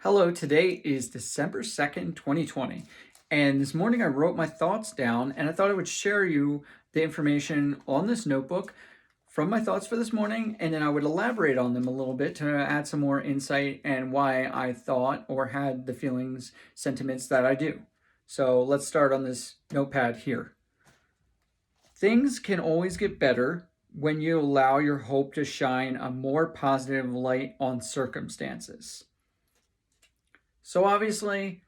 Hello, today is December 2nd, 2020. And this morning I wrote my thoughts down and I thought I would share you the information on this notebook from my thoughts for this morning, and then I would elaborate on them a little bit to add some more insight and why I thought or had the feelings, sentiments that I do. So let's start on this notepad here. Things can always get better when you allow your hope to shine a more positive light on circumstances. So obviously,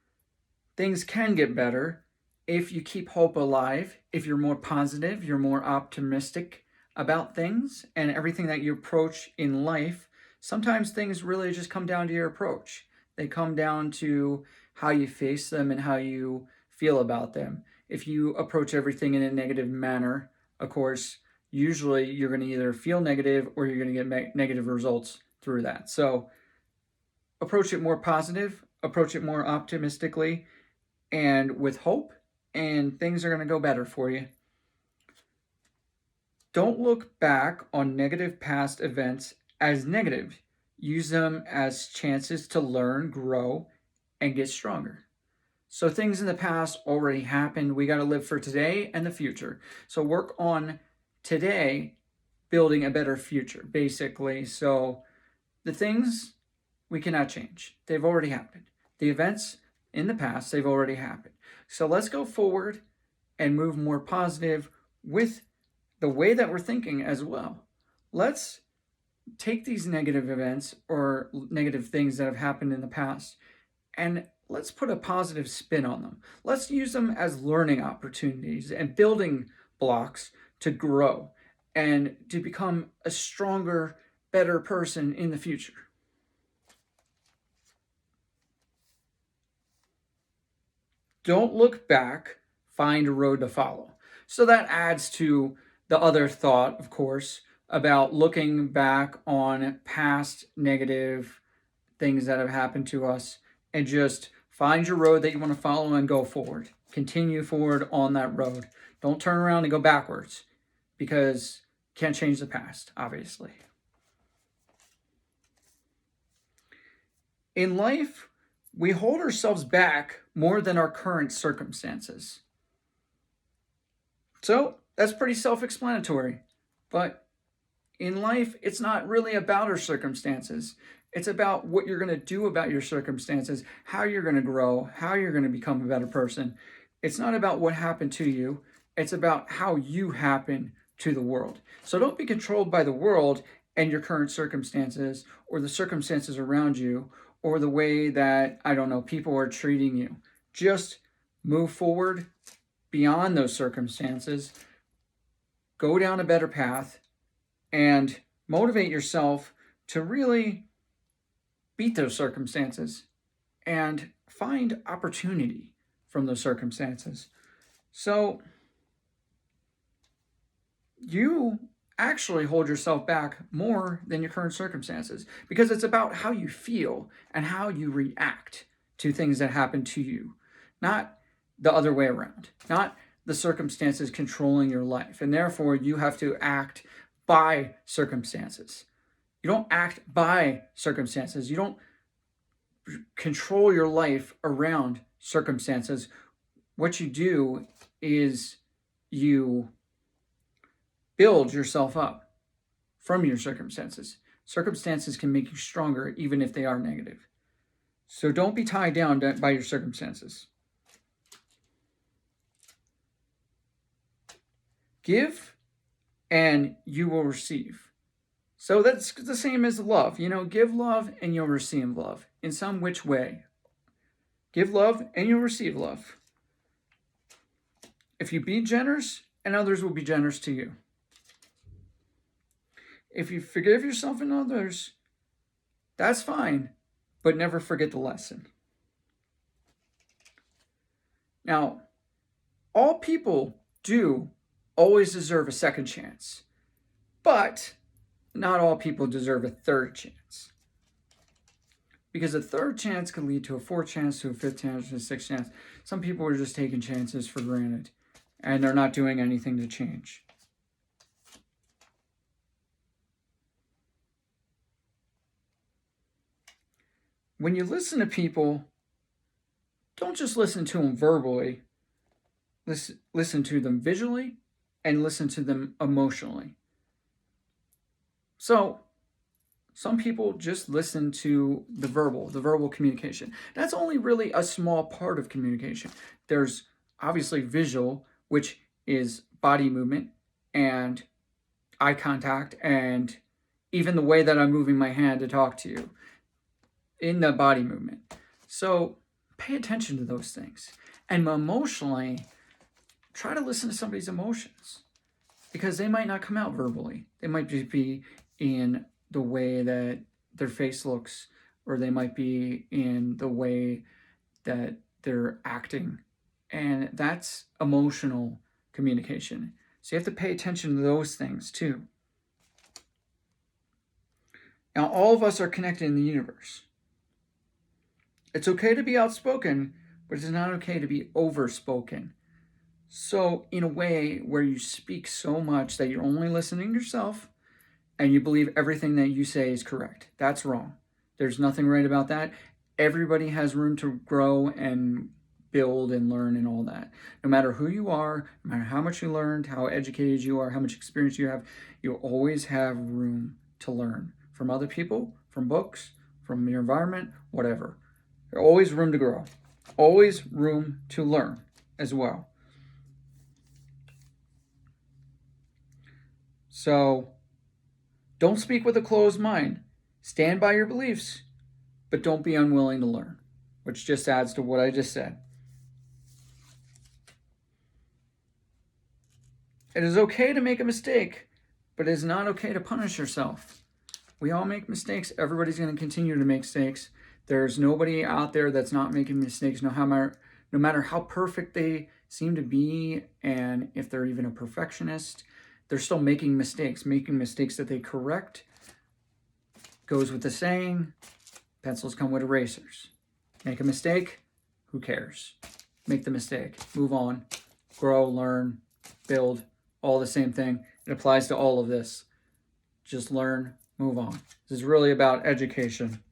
things can get better if you keep hope alive, if you're more positive, you're more optimistic about things and everything that you approach in life. Sometimes things really just come down to your approach. They come down to how you face them and how you feel about them. If you approach everything in a negative manner, of course, usually you're going to either feel negative or you're going to get negative results through that. So approach it more positive, approach it more optimistically and with hope, and things are going to go better for you. Don't look back on negative past events as negative. Use them as chances to learn, grow, and get stronger. So things in the past already happened. We got to live for today and the future. So work on today, building a better future, basically. So the things we cannot change, they've already happened. The events in the past, they've already happened. So let's go forward and move more positive with the way that we're thinking as well. Let's take these negative events or negative things that have happened in the past and let's put a positive spin on them. Let's use them as learning opportunities and building blocks to grow and to become a stronger, better person in the future. Don't look back, find a road to follow. So that adds to the other thought, of course, about looking back on past negative things that have happened to us and just find your road that you want to follow and go forward. Continue forward on that road. Don't turn around and go backwards because you can't change the past, obviously. In life, we hold ourselves back more than our current circumstances. So that's pretty self explanatory. But in life, it's not really about our circumstances. It's about what you're going to do about your circumstances, how you're going to grow, how you're going to become a better person. It's not about what happened to you, it's about how you happen to the world. So don't be controlled by the world and your current circumstances or the circumstances around you or the way that, I don't know, people are treating you. Just move forward beyond those circumstances, go down a better path, and motivate yourself to really beat those circumstances and find opportunity from those circumstances. So you actually hold yourself back more than your current circumstances because it's about how you feel and how you react to things that happen to you, not the other way around, not the circumstances controlling your life. And therefore, you have to act by circumstances. You don't act by circumstances. You don't control your life around circumstances. What you do is you build yourself up from your circumstances. Circumstances can make you stronger even if they are negative. So don't be tied down by your circumstances. Give and you will receive. So that's the same as love. Give love and you'll receive love in some which way. Give love and you'll receive love. If you be generous, and others will be generous to you. If you forgive yourself and others, that's fine, but never forget the lesson. Now, all people do always deserve a second chance, but not all people deserve a third chance. Because a third chance can lead to a fourth chance, to a fifth chance, to a sixth chance. Some people are just taking chances for granted, and they're not doing anything to change. when you listen to people, don't just listen to them verbally. Listen to them visually and listen to them emotionally. So, some people just listen to the verbal communication. That's only really a small part of communication. There's obviously visual, which is body movement and eye contact and even the way that I'm moving my hand to talk to you in the body movement. So pay attention to those things. And emotionally, try to listen to somebody's emotions because they might not come out verbally. They might just be in the way that their face looks, or they might be in the way that they're acting. And that's emotional communication. So you have to pay attention to those things too. Now, all of us are connected in the universe. It's okay to be outspoken, but it's not okay to be overspoken. So, in a way where you speak so much that you're only listening to yourself and you believe everything that you say is correct. That's wrong. There's nothing right about that. Everybody has room to grow and build and learn and all that. No matter who you are, no matter how much you learned, how educated you are, how much experience you have, you always have room to learn from other people, from books, from your environment, whatever. There's always room to grow, always room to learn as well. So don't speak with a closed mind. Stand by your beliefs, but don't be unwilling to learn, which just adds to what I just said. It is okay to make a mistake, but it is not okay to punish yourself. We all make mistakes. Everybody's going to continue to make mistakes. There's nobody out there that's not making mistakes, no matter how perfect they seem to be, and if they're even a perfectionist, they're still making mistakes that they correct. Goes with the saying, pencils come with erasers. Make a mistake, who cares? Make the mistake, move on, grow, learn, build, all the same thing. It applies to all of this. Just learn, move on. This is really about education.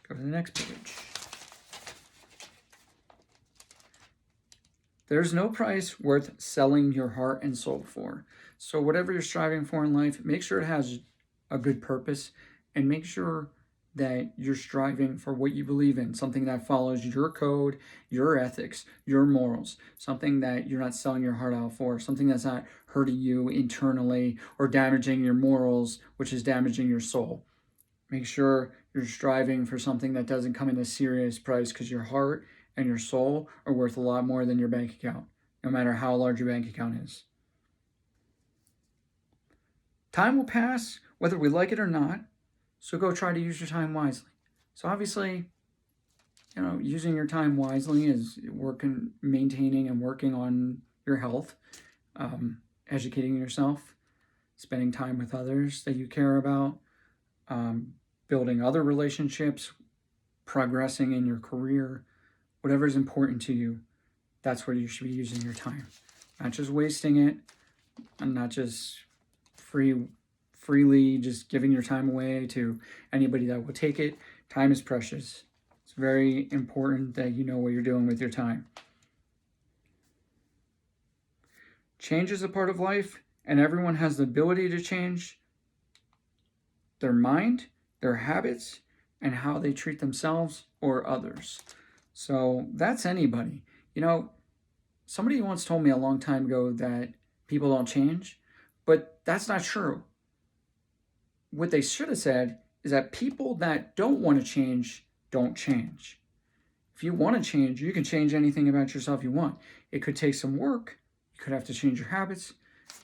Go to the next page. There's no price worth selling your heart and soul for. So whatever you're striving for in life, make sure it has a good purpose and make sure that you're striving for what you believe in, something that follows your code, your ethics, your morals, something that you're not selling your heart out for, something that's not hurting you internally or damaging your morals, which is damaging your soul. Make sure you're striving for something that doesn't come in a serious price, because your heart and your soul are worth a lot more than your bank account, no matter how large your bank account is. Time will pass, whether we like it or not, so go try to use your time wisely. So obviously, using your time wisely is maintaining and working on your health, educating yourself, spending time with others that you care about, building other relationships, progressing in your career, whatever is important to you, that's where you should be using your time. Not just wasting it, and not just freely just giving your time away to anybody that will take it. Time is precious. It's very important that you know what you're doing with your time. Change is a part of life, and everyone has the ability to change their mind, their habits, and how they treat themselves or others. So that's anybody. Somebody once told me a long time ago that people don't change, but that's not true. What they should have said is that people that don't want to change don't change. If you want to change, you can change anything about yourself you want. It could take some work. You could have to change your habits.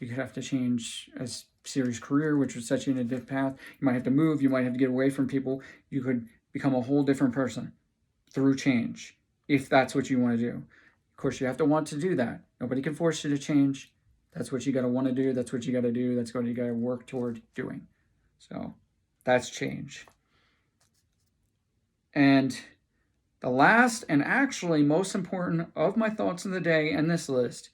You could have to change a serious career, which would set you in a different path. You might have to move. You might have to get away from people. You could become a whole different person through change, if that's what you want to do. Of course, you have to want to do that. Nobody can force you to change. That's what you got to want to do. That's what you got to do. That's what you got to work toward doing. So that's change. And the last and actually most important of my thoughts of the day and this list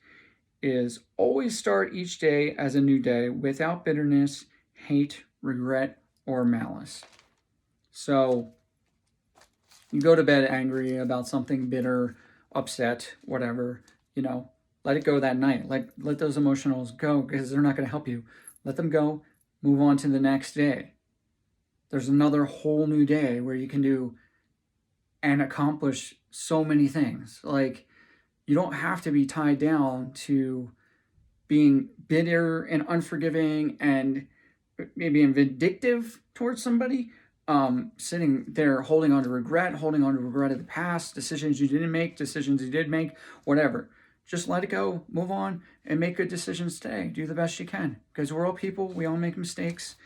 is always start each day as a new day without bitterness, hate, regret, or malice. So you go to bed angry about something, bitter, upset, whatever, let it go that night. Let those emotions go, because they're not going to help you. Let them go. Move on to the next day. There's another whole new day where you can do and accomplish so many things. Like, you don't have to be tied down to being bitter and unforgiving and maybe vindictive towards somebody. Sitting there holding on to regret of the past, decisions you didn't make, decisions you did make, whatever. Just let it go, move on, and make good decisions today. Do the best you can, because we're all people. We all make mistakes.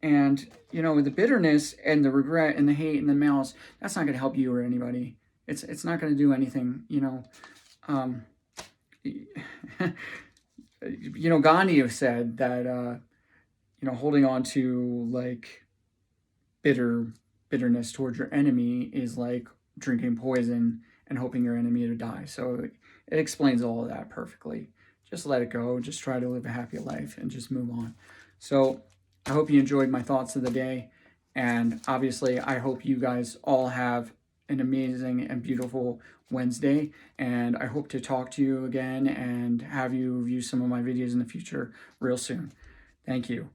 And, the bitterness and the regret and the hate and the malice, that's not going to help you or anybody. It's not going to do anything, Gandhi said that, holding on to, like, bitterness towards your enemy is like drinking poison and hoping your enemy to die. So it explains all of that perfectly. Just let it go. Just try to live a happy life and just move on. So I hope you enjoyed my thoughts of the day. And obviously, I hope you guys all have an amazing and beautiful Wednesday. And I hope to talk to you again and have you view some of my videos in the future real soon. Thank you.